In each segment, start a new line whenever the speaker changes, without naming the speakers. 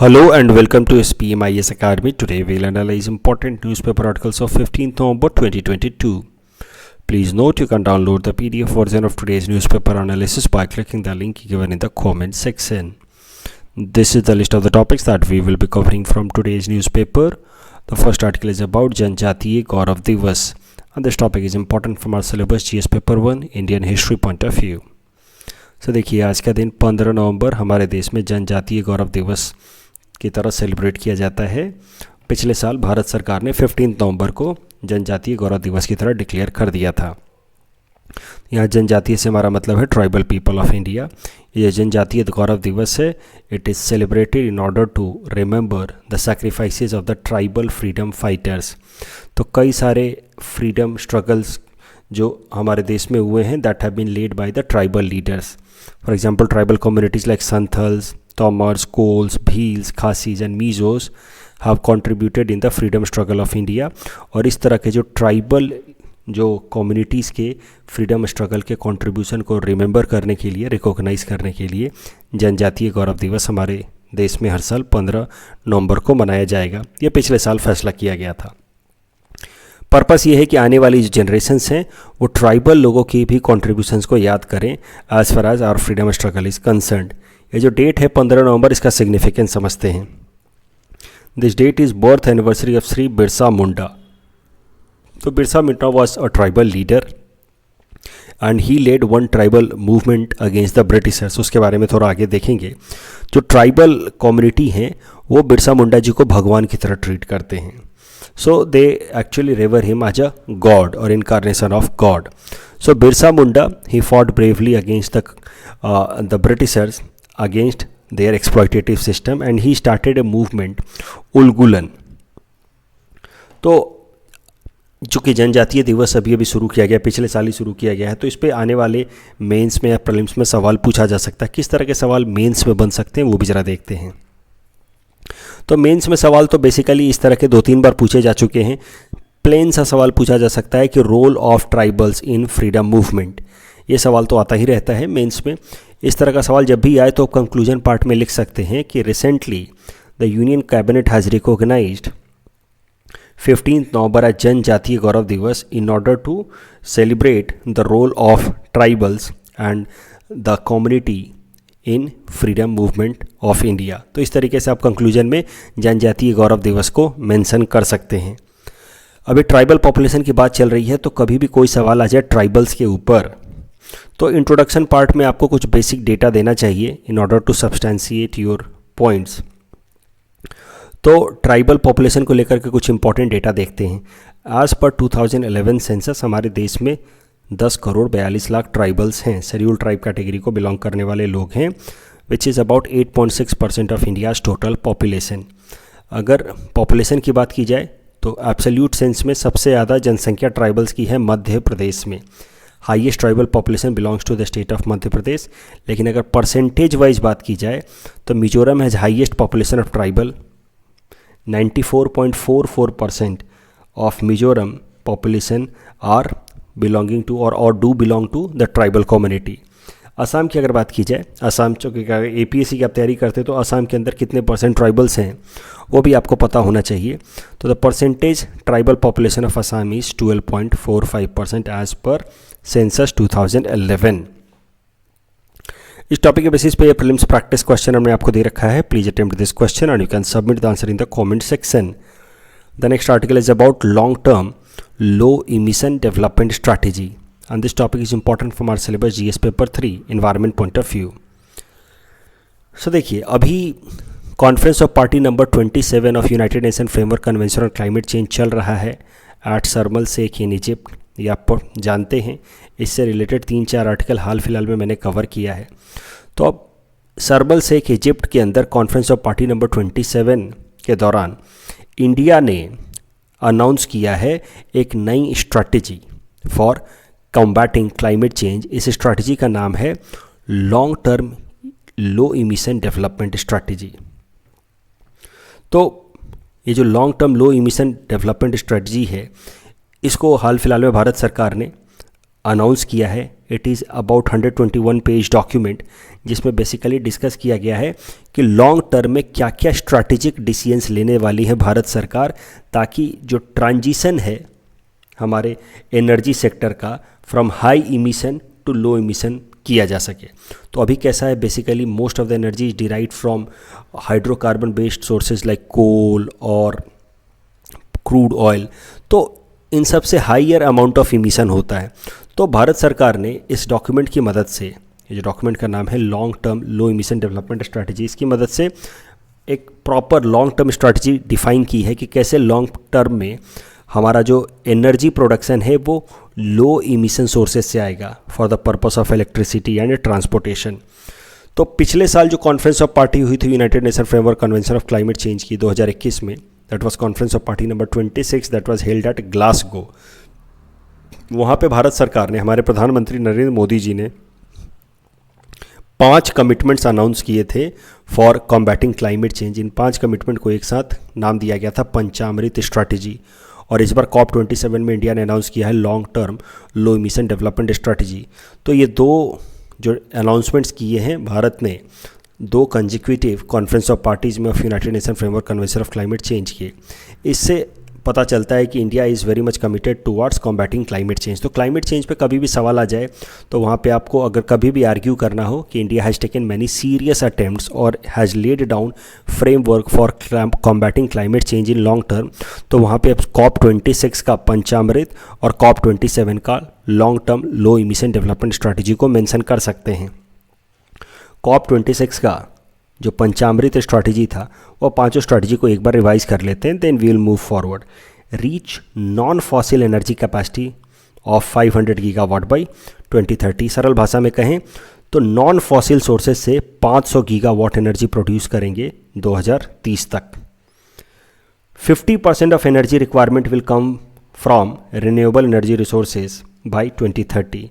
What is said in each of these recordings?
Hello and welcome to SPMIS Academy. Today we'll analyze important newspaper articles of 15th November 2022. Please note you can download the PDF version of today's newspaper analysis by clicking the link given in the comment section. This is the list of the topics that we will be covering from today's newspaper. The first article is about Janjatiya Gaurav Divas, and this topic is important from our syllabus GS paper 1 Indian history point of view. So देखिए, आज का दिन 15 नवंबर हमारे देश में जनजातीय गौरव दिवस की तरह सेलिब्रेट किया जाता है। पिछले साल भारत सरकार ने 15 नवंबर को जनजातीय गौरव दिवस की तरह डिक्लेयर कर दिया था। यहाँ जनजातीय से हमारा मतलब है ट्राइबल पीपल ऑफ इंडिया। ये जनजातीय गौरव दिवस है। It is celebrated in order to remember the sacrifices of the tribal freedom fighters. तो कई सारे फ्रीडम स्ट्रगल्स जो हमारे देश में हुए हैं that have been led by the tribal leaders. For example tribal communities like Santhals, Tomars, Kols, Bhils, Khasis and Mizos have contributed in the freedom struggle of India. और इस तरह के जो ट्राइबल जो कम्युनिटीज़ के फ्रीडम स्ट्रगल के कंट्रीब्यूशन को रिमेंबर करने के लिए, रिकॉग्नाइज करने के लिए जनजातीय गौरव दिवस हमारे देश में हर साल 15 नवंबर को मनाया जाएगा। ये पिछले साल फैसला किया गया था। पर्पस ये है कि आने वाली जो जनरेशन्स हैं वो ट्राइबल लोगों की भी कॉन्ट्रीब्यूशंस को याद करें as far as our freedom struggle is concerned. ये जो डेट है 15 नवंबर, इसका सिग्निफिकेंस समझते हैं। This date is birth anniversary of Shri Birsa Munda. तो Birsa Munda was a tribal leader and he led one tribal movement against the Britishers. उसके बारे में थोड़ा आगे देखेंगे। जो ट्राइबल कम्युनिटी हैं वो बिरसा मुंडा जी को भगवान की तरह ट्रीट करते हैं। So they actually revere him as a god or incarnation of God. So Birsa Munda, he fought bravely against the Britishers, against their exploitative system, and he started a movement, उलगुलन। तो चूँकि जनजातीय दिवस अभी शुरू किया गया, पिछले साल ही शुरू किया गया है, तो इस पे आने वाले मेंस में या प्रीलिम्स में सवाल पूछा जा सकता है। किस तरह के सवाल मेंस में बन सकते हैं वो भी ज़रा देखते हैं। तो मेंस में सवाल तो बेसिकली इस तरह के 2-3 बार पूछे जा चुके हैं। प्लेन सा सवाल पूछा जा सकता है कि role of tribals in freedom movement. ये सवाल तो आता ही रहता है मेंस में। इस तरह का सवाल जब भी आए तो कंक्लूजन पार्ट में लिख सकते हैं कि recently the union cabinet has recognised 15 November as Janjatiya Gaurav Divas in order to celebrate the role of tribals and the community in freedom movement of India. तो इस तरीके से आप कंक्लूजन में जनजातीय गौरव दिवस को मेंशन कर सकते हैं। अभी ट्राइबल पॉपुलेशन की बात चल रही है, तो कभी भी कोई सवाल आ जाए ट्राइबल्स के ऊपर तो इंट्रोडक्शन पार्ट में आपको कुछ बेसिक डेटा देना चाहिए in order to substantiate your points. तो ट्राइबल पॉपुलेशन को लेकर के कुछ इंपॉर्टेंट डेटा देखते हैं। आज पर 2011 सेंसस हमारे देश में 10 करोड़ 42 लाख ट्राइबल्स हैं, शेड्यूल ट्राइब कैटेगरी को बिलोंग करने वाले लोग हैं, which is about 8.6% of India's total population. अगर पॉपुलेशन की बात की जाए तो एब्सोल्यूट सेंस में सबसे ज़्यादा जनसंख्या ट्राइबल्स की है मध्य प्रदेश में। Highest tribal population belongs to the state of Madhya Pradesh. लेकिन अगर परसेंटेज वाइज बात की जाए तो Mizoram has highest population of tribal. 94.44% of Mizoram population are belonging to और do belong to the tribal community. Assam की अगर बात की जाए, असम चूँकि APSC की आप तैयारी करते हैं तो असम के अंदर कितने परसेंट ट्राइबल्स हैं वो भी आपको पता होना चाहिए। तो the percentage tribal population of Assam is 12.45% as per census 2011। इस टॉपिक के बेसिस पे ये प्रीलिम्स प्रैक्टिस क्वेश्चन हमने आपको दे रखा है। Please attempt this question and you can submit the answer in the comment section. The next article is about long term low emission development strategy, and this topic is important from our syllabus GS paper 3 environment point of view. So देखिए, अभी conference of party number 27 of United nation framework convention on climate change चल रहा है eight शर्म Sheikh in Egypt. ये आप जानते हैं। इससे रिलेटेड 3-4 आर्टिकल हाल फिलहाल में मैंने कवर किया है। तो अब शर्म शेख इजिप्ट के अंदर कॉन्फ्रेंस ऑफ पार्टी नंबर 27 के दौरान इंडिया ने अनाउंस किया है एक नई strategy for combatting climate change. इस स्ट्रैटेजी का नाम है long term low emission development strategy. तो ये जो long term low emission development strategy है, इसको हाल फिलहाल में भारत सरकार ने अनाउंस किया है। It is about 121 page document, जिसमें बेसिकली डिस्कस किया गया है कि लॉन्ग टर्म में क्या क्या स्ट्रैटेजिक डिसीजंस लेने वाली है भारत सरकार, ताकि जो ट्रांजिशन है हमारे एनर्जी सेक्टर का from high emission to low emission किया जा सके। तो अभी कैसा है, basically most of the energy is derived from hydrocarbon based sources like coal और क्रूड ऑयल, तो इन सब से हाइयर अमाउंट ऑफ इमिशन होता है। तो भारत सरकार ने इस डॉक्यूमेंट की मदद से, ये जो डॉक्यूमेंट का नाम है long term low emission development strategy, इसकी मदद से एक proper long term strategy define की है कि कैसे लॉन्ग टर्म में हमारा जो एनर्जी प्रोडक्शन है वो लो इमिशन सोर्सेज से आएगा for the purpose of electricity and transportation. तो पिछले साल जो कॉन्फ्रेंस ऑफ पार्टी हुई थी United nation framework convention of climate change की 2021 में, that was conference of party number 26 that was held at Glasgow. वहाँ पे भारत सरकार ने, हमारे प्रधानमंत्री नरेंद्र मोदी जी ने 5 कमिटमेंट्स अनाउंस किए थे for combatting climate change. In 5 commitment को एक साथ नाम दिया गया था पंचामृत स्ट्रैटेजी। और इस बार COP27 में इंडिया ने अनाउंस किया है long term low emission development strategy. तो ये 2 जो अनाउंसमेंट्स किए हैं भारत ने 2 कंजिक्यूटिव कॉन्फ्रेंस ऑफ पार्टीज में of United nation framework convention of climate change किए। इससे पता चलता है कि India is very much committed towards combating climate change. तो क्लाइमेट चेंज पे कभी भी सवाल आ जाए तो वहाँ पे आपको अगर कभी भी आर्ग्यू करना हो कि India has taken many serious attempts और has laid down framework for combatting climate change in long term, तो वहाँ पे आप COP26 का पंचामृत और COP27 का long term low emission development strategy को मेंशन कर सकते हैं। COP26 का जो पंचामृत स्ट्रैटेजी था वो 5 स्ट्रैटेजी को एक बार रिवाइज कर लेते हैं, then we will move forward. Reach non fossil energy capacity of 500 gigawatt by 2030। सरल भाषा में कहें तो नॉन फॉसिल सोर्सेज से 500 गीगावाट एनर्जी प्रोड्यूस करेंगे 2030 तक। 50% of energy requirement will come from renewable energy resources by 2030।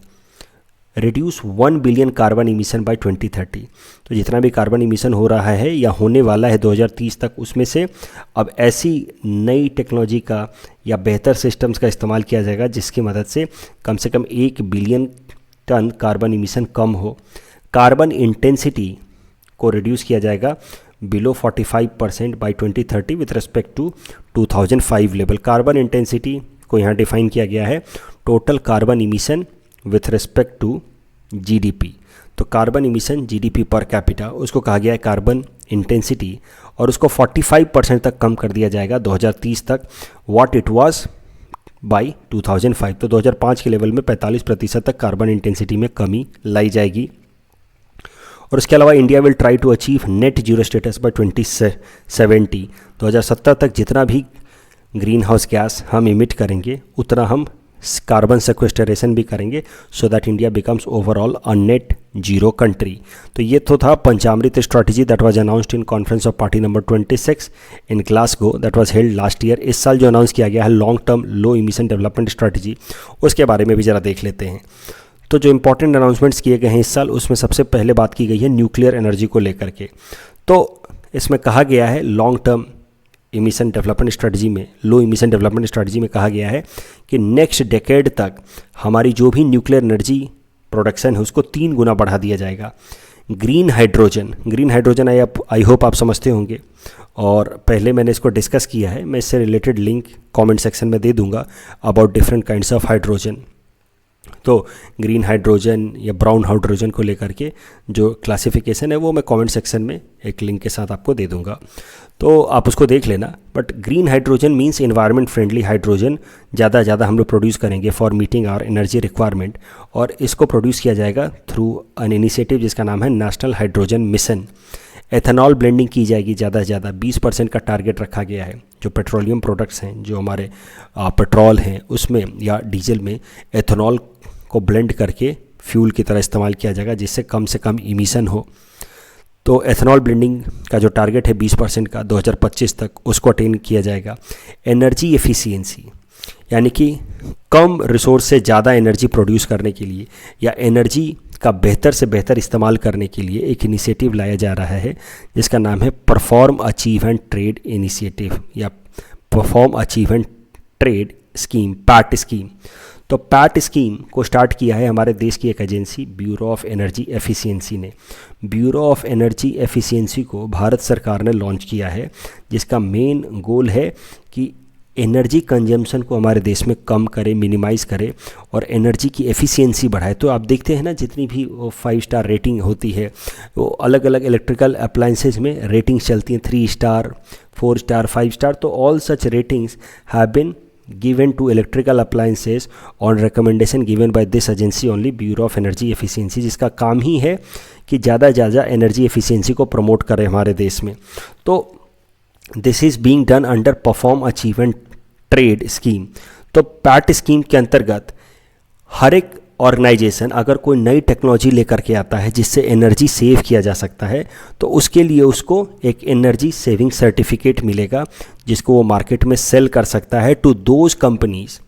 Reduce 1 billion carbon emission by 2030। तो जितना भी कार्बन इमिशन हो रहा है या होने वाला है 2030 तक, उसमें से अब ऐसी नई टेक्नोलॉजी का या बेहतर सिस्टम्स का इस्तेमाल किया जाएगा जिसकी मदद से कम 1 बिलियन टन कार्बन इमिशन कम हो। कार्बन इंटेंसिटी को रिड्यूस किया जाएगा below 45% by 2030 with respect to 2005 level. Carbon intensity को यहाँ डिफाइन किया गया है total carbon emission with respect to GDP. तो carbon emission GDP per capita उसको कहा गया है कार्बन इंटेंसिटी, और उसको 45% तक कम कर दिया जाएगा 2030 तक व्हाट इट वाज बाय 2005। तो 2005 के लेवल में 45% तक कार्बन इंटेंसिटी में कमी लाई जाएगी। और उसके अलावा India will try to achieve net zero status by 2070। 2070 तक जितना भी ग्रीन हाउस गैस हम इमिट करेंगे उतना हम कार्बन सेक्वेस्टरेशन भी करेंगे, so that India becomes overall a net zero country. तो ये तो था Panchamrit strategy that was announced in conference of party number 26 in Glasgow that was held last year. इस साल जो अनाउंस किया गया है long term low emission development strategy, उसके बारे में भी ज़रा देख लेते हैं। तो जो इंपॉर्टेंट अनाउंसमेंट्स किए गए हैं इस साल, उसमें सबसे पहले बात की गई है न्यूक्लियर एनर्जी को लेकर के। तो इसमें कहा गया है long term emission development strategy में, लो इमिशन डेवलपमेंट स्ट्रैटेजी में कहा गया है कि नेक्स्ट डेकेड तक हमारी जो भी न्यूक्लियर एनर्जी प्रोडक्शन है उसको 3 गुना बढ़ा दिया जाएगा। ग्रीन हाइड्रोजन आई होप आप समझते होंगे, और पहले मैंने इसको डिस्कस किया है। मैं इससे रिलेटेड लिंक कमेंट सेक्शन में दे दूंगा about different kinds of hydrogen. तो ग्रीन हाइड्रोजन या ब्राउन हाइड्रोजन को लेकर के जो क्लासिफिकेशन है वो मैं कमेंट सेक्शन में एक लिंक के साथ आपको दे दूंगा, तो आप उसको देख लेना। But green hydrogen means environment friendly hydrogen ज़्यादा हम लोग प्रोड्यूस करेंगे for meeting our energy requirement, और इसको प्रोड्यूस किया जाएगा थ्रू एन इनिशिएटिव जिसका नाम है national hydrogen mission. Ethanol blending की जाएगी ज़्यादा से ज़्यादा, 20% का टारगेट रखा गया है। जो पेट्रोलियम प्रोडक्ट्स हैं, जो हमारे पेट्रोल हैं उसमें या डीजल में एथेनॉल को ब्लेंड करके फ्यूल की तरह इस्तेमाल किया जाएगा जिससे कम से कम इमिशन हो। तो एथेनॉल ब्लेंडिंग का जो टारगेट है 20% का 2025 तक, उसको अटेन किया जाएगा। एनर्जी एफिशिएंसी यानी कि कम रिसोर्स से ज़्यादा एनर्जी प्रोड्यूस करने के लिए या एनर्जी का बेहतर से बेहतर इस्तेमाल करने के लिए एक इनिशिएटिव लाया जा रहा है जिसका नाम है perform achieve and trade initiative या perform achieve and trade scheme, PAT scheme. तो पैट स्कीम को स्टार्ट किया है हमारे देश की एक agency bureau of energy efficiency ने। ब्यूरो ऑफ एनर्जी एफिशिएंसी को भारत सरकार ने लॉन्च किया है, जिसका मेन गोल है कि एनर्जी कंजम्पशन को हमारे देश में कम करे, मिनिमाइज़ करे और एनर्जी की एफिशिएंसी बढ़ाए। तो आप देखते हैं ना, जितनी भी वो 5 स्टार रेटिंग होती है, वो अलग अलग इलेक्ट्रिकल अप्लाइंसेज में रेटिंग्स चलती हैं, 3 स्टार, 4 स्टार, 5 स्टार। तो all such ratings have been given to electrical appliances on recommendation given by this agency only, Bureau of Energy Efficiency, जिसका काम ही है कि ज़्यादा ज़्यादा एनर्जी एफिशिएंसी को प्रमोट करें हमारे देश में। तो this is being done under perform achieve and trade scheme. तो पैट स्कीम के अंतर्गत हर एक ऑर्गेनाइजेशन अगर कोई नई टेक्नोलॉजी लेकर के आता है जिससे एनर्जी सेव किया जा सकता है, तो उसके लिए उसको एक एनर्जी सेविंग सर्टिफिकेट मिलेगा, जिसको वो मार्केट में सेल कर सकता है टू दोज कंपनीज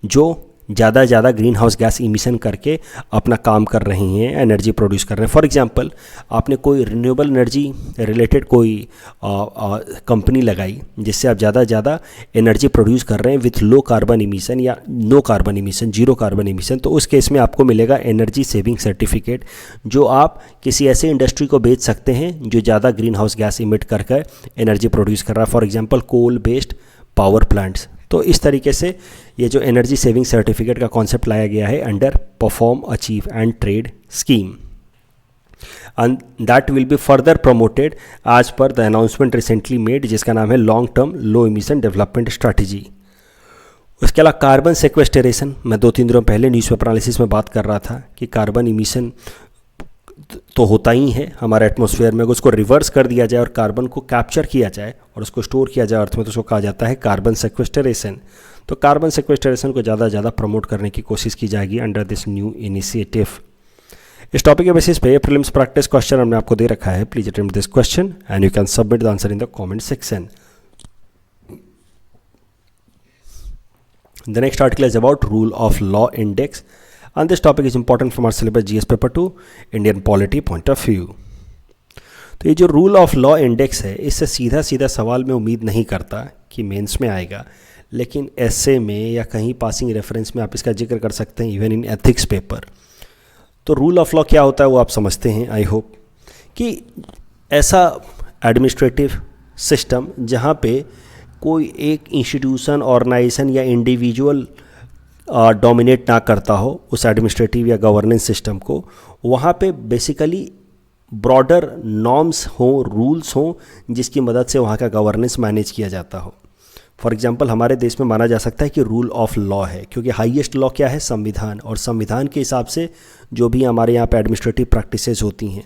जो ज़्यादा ग्रीन हाउस गैस इमिशन करके अपना काम कर रही हैं, एनर्जी प्रोड्यूस कर रहे हैं। फॉर एग्जांपल, आपने कोई रिन्यूएबल एनर्जी रिलेटेड कोई कंपनी लगाई जिससे आप ज़्यादा एनर्जी प्रोड्यूस कर रहे हैं विथ लो कार्बन इमिशन या no carbon emission, zero carbon emission, तो उस केस में आपको मिलेगा एनर्जी सेविंग सर्टिफिकेट, जो आप किसी ऐसे इंडस्ट्री को बेच सकते हैं जो ज़्यादा ग्रीन हाउस गैस इमिट करके एनर्जी प्रोड्यूस कर रहा है, for example coal based power plants. तो इस तरीके से ये जो एनर्जी सेविंग सर्टिफिकेट का कॉन्सेप्ट लाया गया है under perform achieve and trade scheme, and that will be further promoted as per the announcement recently made, जिसका नाम है long term low emission development strategy. उसके अलावा कार्बन सेक्वेस्टरेशन, मैं 2-3 दिनों पहले न्यूज़पेपर एनालिसिस में बात कर रहा था कि कार्बन इमिशन तो होता ही है हमारे एटमॉस्फेयर में, अगर उसको रिवर्स कर दिया जाए और कार्बन को कैप्चर किया जाए और उसको स्टोर किया जाए अर्थ में, तो उसको कहा जाता है कार्बन सेक्वेस्टरेशन। तो कार्बन सेक्वेस्टरेशन को ज़्यादा प्रमोट करने की कोशिश की जाएगी अंडर दिस न्यू इनिशिएटिव। इस टॉपिक के बेसिस पे प्रीलिम्स प्रैक्टिस क्वेश्चन हमने आपको दे रखा है। Please attempt this question and you can submit the answer in the comment section. The next article is about rule of law index, and this topic is important from our syllabus GS paper 2 Indian polity point of view. तो ये जो rule of law index है, इससे सीधा सवाल मैं उम्मीद नहीं करता कि मेंस में आएगा, लेकिन एसए में या कहीं पासिंग रेफरेंस में आप इसका जिक्र कर सकते हैं, इवन इन एथिक्स पेपर। तो रूल ऑफ लॉ क्या होता है वो आप समझते हैं, आई होप, कि ऐसा एडमिनिस्ट्रेटिव सिस्टम जहाँ पे कोई एक इंस्टीट्यूशन, ऑर्गेनाइजेशन या इंडिविजुअल डोमिनेट ना करता हो उस एडमिनिस्ट्रेटिव या गवर्नेंस सिस्टम को, वहाँ पे बेसिकली ब्रॉडर नॉर्म्स हो, रूल्स हो, जिसकी मदद से वहाँ का गवर्नेंस मैनेज किया जाता हो। फॉर एग्जांपल, हमारे देश में माना जा सकता है कि रूल ऑफ लॉ है, क्योंकि हाईएस्ट लॉ क्या है, संविधान, और संविधान के हिसाब से जो भी हमारे यहाँ पे एडमिनिस्ट्रेटिव प्रैक्टिसेस होती हैं,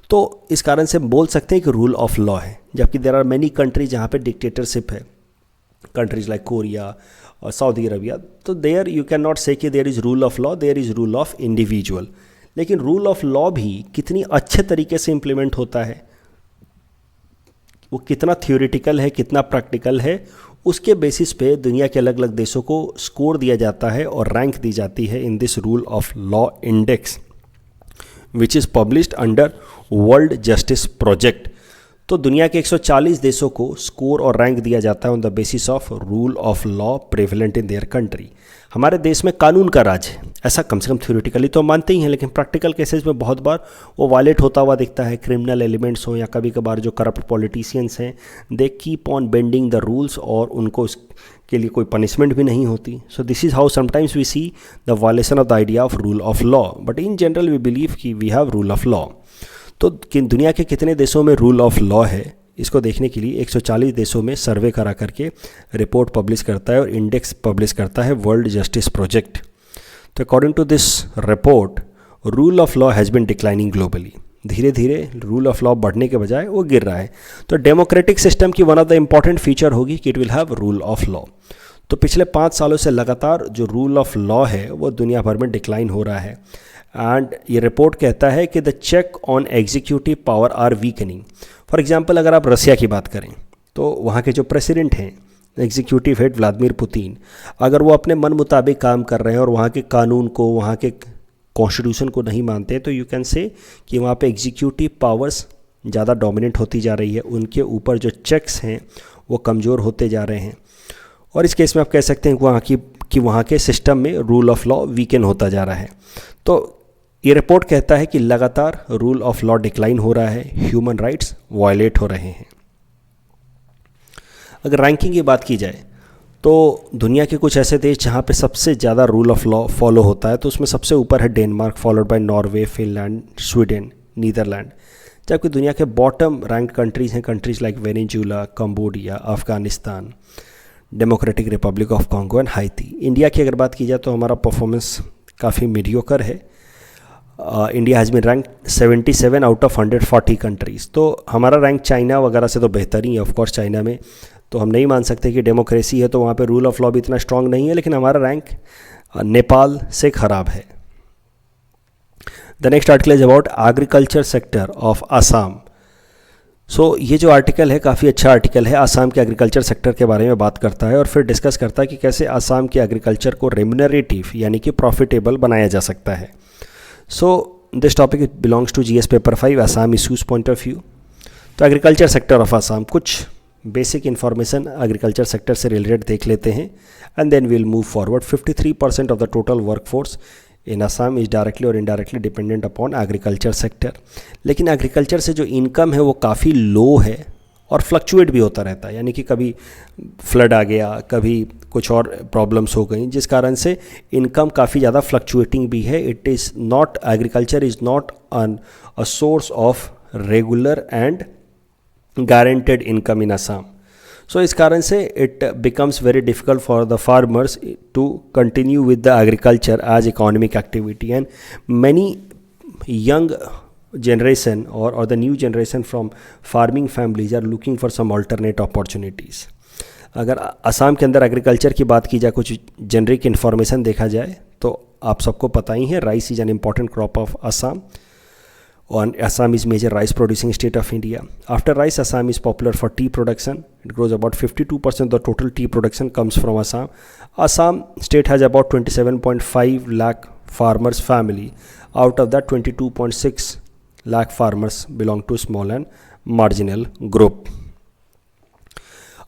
तो इस कारण से बोल सकते हैं कि रूल ऑफ लॉ है। जबकि देयर आर मेनी कंट्रीज जहाँ पे डिक्टेटरशिप है, कंट्रीज लाइक कोरिया और सऊदी अरबिया, तो there you can not say कि there is rule of law, there is rule of individual. लेकिन रूल ऑफ लॉ भी कितनी अच्छे तरीके से इम्प्लीमेंट होता है, वो कितना थ्योरेटिकल है, कितना प्रैक्टिकल है, उसके बेसिस पे दुनिया के अलग अलग देशों को स्कोर दिया जाता है और रैंक दी जाती है in this rule of law index, which is published under world justice project. तो दुनिया के 140 देशों को स्कोर और रैंक दिया जाता है on the basis of rule of law prevalent in their country. हमारे देश में कानून का राज है, ऐसा कम से कम थ्योरेटिकली तो मानते ही हैं, लेकिन प्रैक्टिकल केसेस में बहुत बार वो वायलेट होता हुआ दिखता है। क्रिमिनल एलिमेंट्स हो या कभी कभार जो करप्ट पॉलिटिशियंस हैं, they keep on bending the rules और उनको के लिए कोई पनिशमेंट भी नहीं होती। So this is how sometimes we see the violation of the idea of rule of law, but in general we believe कि we have rule of law. तो दुनिया के कितने देशों में रूल ऑफ लॉ है, इसको देखने के लिए 140 देशों में सर्वे करा करके रिपोर्ट पब्लिश करता है और इंडेक्स पब्लिश करता है वर्ल्ड जस्टिस प्रोजेक्ट। तो according to this report, rule of law has been declining globally. धीरे धीरे रूल ऑफ लॉ बढ़ने के बजाय वो गिर रहा है। तो डेमोक्रेटिक सिस्टम की one of the important feature होगी कि it will have rule of law. तो पिछले 5 सालों से लगातार जो रूल ऑफ लॉ है वो दुनिया भर में डिक्लाइन हो रहा है। एंड ये रिपोर्ट कहता है कि the check on executive power are weakening. For example, अगर आप रसिया की बात करें तो वहाँ के जो प्रेसिडेंट हैं, एग्जीक्यूटिव हेड व्लादिमीर पुतिन, अगर वो अपने मन मुताबिक काम कर रहे हैं और वहाँ के कानून को, वहाँ के कॉन्स्टिट्यूशन को नहीं मानते, तो यू कैन से कि वहाँ पे एग्जीक्यूटिव पावर्स ज़्यादा डोमिनेट होती जा रही है, उनके ऊपर जो चेक्स हैं वो कमज़ोर होते जा रहे हैं। और इस केस में आप कह सकते हैं कि वहाँ की कि वहाँ के सिस्टम में रूल ऑफ लॉ वीकन होता जा रहा है। तो ये रिपोर्ट कहता है कि लगातार रूल ऑफ लॉ डिक्लाइन हो रहा है, ह्यूमन राइट्स वायलेट हो रहे हैं। अगर रैंकिंग की बात की जाए तो दुनिया के कुछ ऐसे देश जहाँ पे सबसे ज़्यादा रूल ऑफ लॉ फॉलो होता है, तो उसमें सबसे ऊपर है Denmark, followed by Norway, Finland, Sweden, Netherlands. जबकि दुनिया के बॉटम रैंक कंट्रीज़ हैं countries like Venezuela, Cambodia, Afghanistan, democratic republic of Congo and Haiti. India की अगर बात की जाए तो हमारा परफॉर्मेंस काफ़ी मीडियोकर है। India has been rank 77 out of 140 countries. तो हमारा रैंक चाइना वगैरह से तो बेहतर ही है। ऑफकोर्स चाइना में तो हम नहीं मान सकते कि डेमोक्रेसी है तो वहाँ पे रूल ऑफ लॉ भी इतना स्ट्रांग नहीं है, लेकिन हमारा रैंक नेपाल से ख़राब है। The next article is about agriculture sector of Assam. So ये जो आर्टिकल है काफ़ी अच्छा आर्टिकल है, आसाम के एग्रीकल्चर सेक्टर के बारे में बात करता है और फिर डिस्कस करता है कि कैसे आसाम के एग्रीकल्चर को रेम्यूनरेटिव यानी कि प्रॉफिटेबल बनाया जा सकता है। So this topic belongs to GS paper 5 Assam issues point of view. तो एग्रीकल्चर सेक्टर ऑफ आसाम, कुछ बेसिक इन्फॉर्मेशन एग्रीकल्चर सेक्टर से रिलेटेड देख लेते हैं and then we'll move forward. 53% of the total workforce in Assam is directly और indirectly dependent upon agriculture sector. लेकिन agriculture से जो इनकम है वो काफ़ी लो है और फ्लक्चुएट भी होता रहता है, यानी कि कभी फ्लड आ गया, कभी कुछ और प्रॉब्लम्स हो गई, जिस कारण से इनकम काफ़ी ज़्यादा फ्लक्चुएटिंग भी है। It is not, agriculture is not a source of regular and guaranteed income in Assam. So इस कारण से it becomes very difficult for the farmers to continue with the agriculture as economic activity, and many young generation or the new generation from farming families are looking for some alternate opportunities. अगर असम के अंदर agriculture की बात की जाए, कुछ generic information देखा जाए तो आप सबको पता ही है, rice is an important crop of Assam and Assam is major rice producing state of India. After rice, Assam is popular for tea production. It grows about 52% of the total tea production comes from Assam. Assam state has about 27.5 lakh farmers family. Out of that, 22.6 lakh farmers belong to small and marginal group.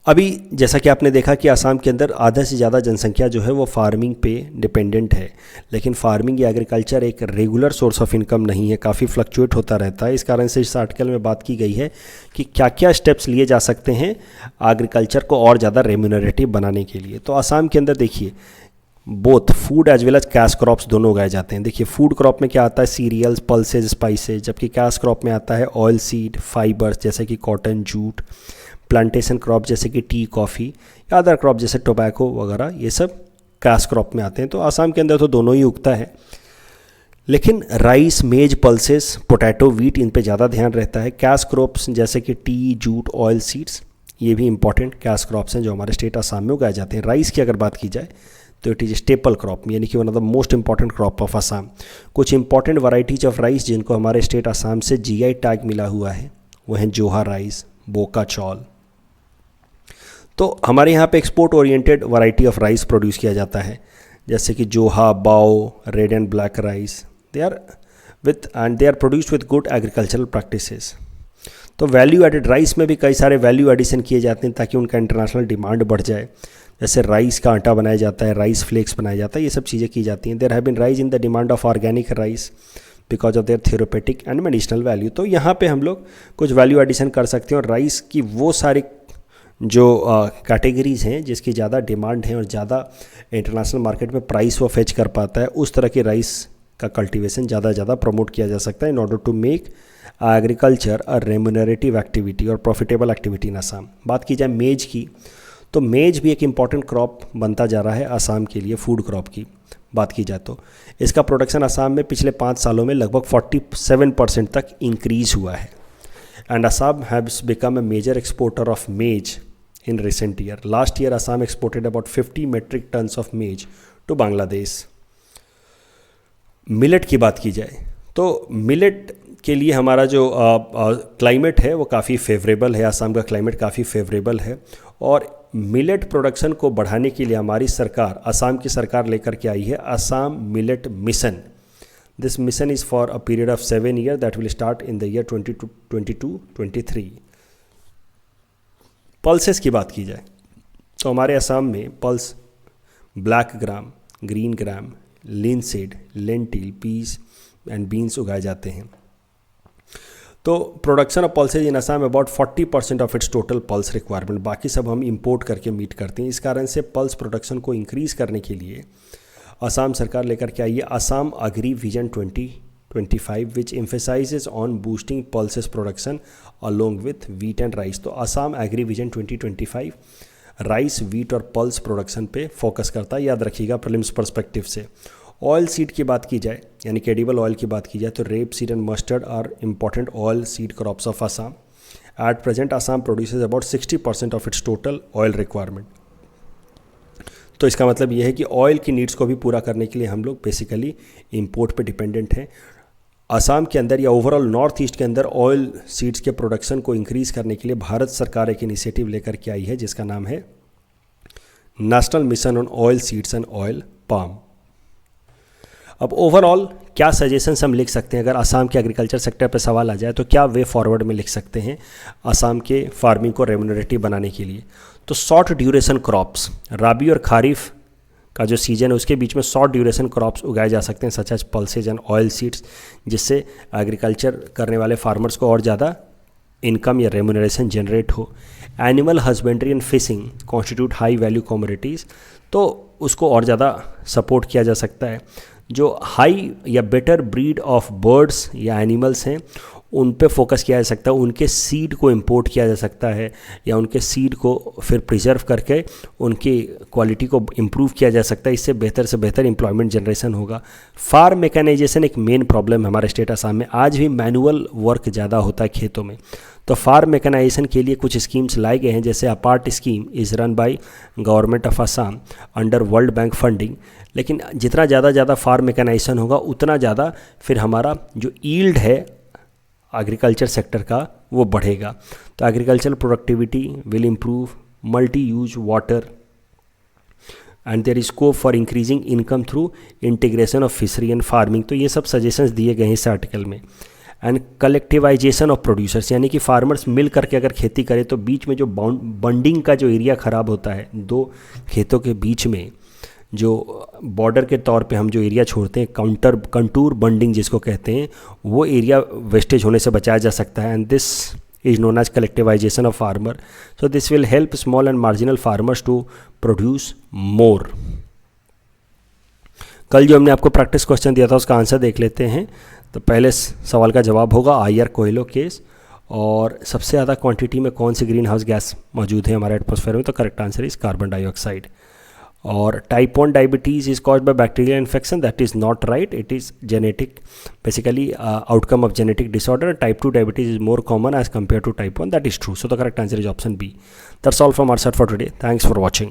अभी जैसा कि आपने देखा कि आसाम के अंदर आधा से ज़्यादा जनसंख्या जो है वो फार्मिंग पे डिपेंडेंट है, लेकिन फार्मिंग या एग्रीकल्चर एक रेगुलर सोर्स ऑफ इनकम नहीं है, काफ़ी फ्लक्चुएट होता रहता है। इस कारण से इस आर्टिकल में बात की गई है कि क्या क्या स्टेप्स लिए जा सकते हैं एग्रीकल्चर को और ज़्यादा रेम्यूनरेटिव बनाने के लिए। तो आसाम के अंदर देखिए both food as well as cash crops दोनों उगाए जाते हैं। देखिए फूड क्रॉप में क्या आता है, सीरियल्स, पल्सेज, स्पाइसेज, जबकि कैश क्रॉप में आता है ऑयल सीड, फाइबर्स जैसे कि कॉटन, जूट, प्लांटेशन क्रॉप जैसे कि टी, कॉफ़ी या अदर क्रॉप जैसे टोबैको वगैरह, ये सब कैश क्रॉप में आते हैं। तो आसाम के अंदर तो दोनों ही उगता है, लेकिन राइस, मेज, पल्सेस, पोटैटो, वीट, इन पे ज़्यादा ध्यान रहता है। कैश क्रॉप्स जैसे कि टी, जूट, ऑयल सीड्स, ये भी इंपॉर्टेंट कैश क्रॉप्स हैं जो हमारे स्टेट आसाम में उगाए जाते हैं। राइस की अगर बात की जाए तो इट इज़ स्टेपल क्रॉप, यानी कि one of the most important crop of Assam. कुछ इंपॉर्टेंट वैरायटीज ऑफ राइस जिनको हमारे स्टेट आसाम से जीआई टैग मिला हुआ है वो हैं जोहा राइस, बोका चौल। तो हमारे यहाँ पे export oriented variety of rice produce किया जाता है, जैसे कि Joha, Bao, red and black rice. They are produced with good agricultural practices. तो वैल्यू एडेड राइस में भी कई सारे वैल्यू एडिशन किए जाते हैं ताकि उनका इंटरनेशनल डिमांड बढ़ जाए। जैसे राइस का आटा बनाया जाता है, राइस फ्लेक्स बनाया जाता है, ये सब चीज़ें की जाती हैं। There have been rise in the demand of organic rice because of their therapeutic and medicinal value. तो यहाँ पे हम लोग कुछ वैल्यू एडिशन कर सकते हैं और राइस की वो सारी जो कैटेगरीज़ हैं जिसकी ज़्यादा डिमांड है और ज़्यादा इंटरनेशनल मार्केट में प्राइस वो फेच कर पाता है, उस तरह की राइस का कल्टीवेशन ज़्यादा प्रमोट किया जा सकता है in order to make agriculture a remunerative activity और प्रॉफिटेबल एक्टिविटी इन आसाम। बात की जाए मेज की, तो मेज भी एक इम्पॉर्टेंट क्रॉप बनता जा रहा है आसाम के लिए। फूड क्रॉप की बात की जाए तो इसका प्रोडक्शन आसाम में पिछले 5 सालों में लगभग 47% तक इंक्रीज़ हुआ है। And Assam has become a major exporter of maize in recent year. Last year, Assam exported about 50 metric tons of maize to Bangladesh. Millet की बात की जाए तो मिलेट के लिए हमारा जो क्लाइमेट है वो काफ़ी फेवरेबल है। आसाम का क्लाइमेट काफ़ी फेवरेबल है और मिलेट प्रोडक्शन को बढ़ाने के लिए हमारी सरकार, आसाम की सरकार लेकर के आई है Assam millet mission. This mission is for a period of 7 years that will start in the year 2022-23. Pulses की बात की जाए तो हमारे असम में pulse black gram, green gram, linseed, lentil, peas and beans उगाए जाते हैं। तो production of pulses in Assam about 40% of its total pulse requirement, बाकी सब हम इंपोर्ट करके मीट करते हैं। इस कारण से पल्स प्रोडक्शन को इंक्रीज़ करने के लिए असम सरकार लेकर के आई है Assam agri vision 2025 which emphasizes on boosting pulses production along with wheat and rice. तो Assam agri vision 2025 rice, wheat और पल्स प्रोडक्शन पे फोकस करता है, याद रखिएगा प्रीलिम्स पर्सपेक्टिव से। ऑयल सीड की बात की जाए यानी एडिबल ऑयल की बात की जाए तो rape seed and mustard are important oil seed crops of Assam. At present Assam produces about 60% of its total oil requirement. तो इसका मतलब यह है कि ऑयल की नीड्स को भी पूरा करने के लिए हम लोग बेसिकली इंपोर्ट पे डिपेंडेंट हैं। असम के अंदर या ओवरऑल नॉर्थ ईस्ट के अंदर ऑयल सीड्स के प्रोडक्शन को इंक्रीज़ करने के लिए भारत सरकार एक इनिशिएटिव लेकर के आई है जिसका नाम है national mission on oil seeds and oil palm. अब ओवरऑल क्या सजेशंस हम लिख सकते हैं अगर असम के एग्रीकल्चर सेक्टर पर सवाल आ जाए तो क्या वे फॉरवर्ड में लिख सकते हैं असम के फार्मिंग को रेम्यूनरेटिव बनाने के लिए। तो शॉर्ट ड्यूरेशन क्रॉप्स, राबी और खारिफ का जो सीजन है उसके बीच में शॉर्ट ड्यूरेशन क्रॉप्स उगाए जा सकते हैं such as pulses and oil seeds, जिससे एग्रीकल्चर करने वाले फार्मर्स को और ज़्यादा इनकम या रेम्यूनरेशन जनरेट हो। Animal husbandry and fishing constitute high value commodities, तो उसको और ज़्यादा सपोर्ट किया जा सकता है। जो हाई या बेटर ब्रीड ऑफ बर्ड्स या एनिमल्स हैं उन पे फोकस किया जा सकता है, उनके सीड को इंपोर्ट किया जा सकता है या उनके सीड को फिर प्रिजर्व करके उनकी क्वालिटी को इम्प्रूव किया जा सकता है। इससे बेहतर से बेहतर एम्प्लॉयमेंट जनरेशन होगा। फार्म मैकेनाइजेशन एक मेन प्रॉब्लम है हमारे स्टेट असम में, आज भी मैनुअल वर्क ज़्यादा होता है खेतों में। तो फार्म मैकेनाइजेशन के लिए कुछ स्कीम्स लाए गए हैं, जैसे apart scheme is run by government of Assam under world bank funding. लेकिन जितना ज़्यादा फार्म मैकेनाइजेशन होगा उतना ज़्यादा फिर हमारा जो ईल्ड है एग्रीकल्चर सेक्टर का वो बढ़ेगा। तो agriculture productivity will improve, multi use water and there is scope for increasing income through integration of fishery and farming. तो ये सब सजेशंस दिए गए हैं इस आर्टिकल में। एंड कलेक्टिवाइजेशन ऑफ प्रोड्यूसर्स, यानी कि फार्मर्स मिल करके अगर खेती करें तो बीच में जो बंडिंग का जो एरिया ख़राब होता है, दो खेतों के बीच में जो बॉर्डर के तौर पे हम जो एरिया छोड़ते हैं, कंटूर बंडिंग जिसको कहते हैं, वो एरिया वेस्टेज होने से बचाया जा सकता है। And this is known as collectivisation of farmer. So this will help small and marginal farmers to produce more. कल जो हमने आपको प्रैक्टिस क्वेश्चन दिया था उसका आंसर देख लेते हैं। तो पहले सवाल का जवाब होगा आईआर कोयलो केस, और सबसे ज़्यादा क्वांटिटी में कौन सी ग्रीन हाउस गैस मौजूद है हमारे एटमॉस्फेयर में। तो correct answer is carbon dioxide. और type 1 diabetes is caused by bacterial infection, that is not right, it is genetic, basically outcome of genetic disorder. Type 2 diabetes is more common as compare to type 1, that is true. So the correct answer is option B. That's all from our side for today. Thanks for watching.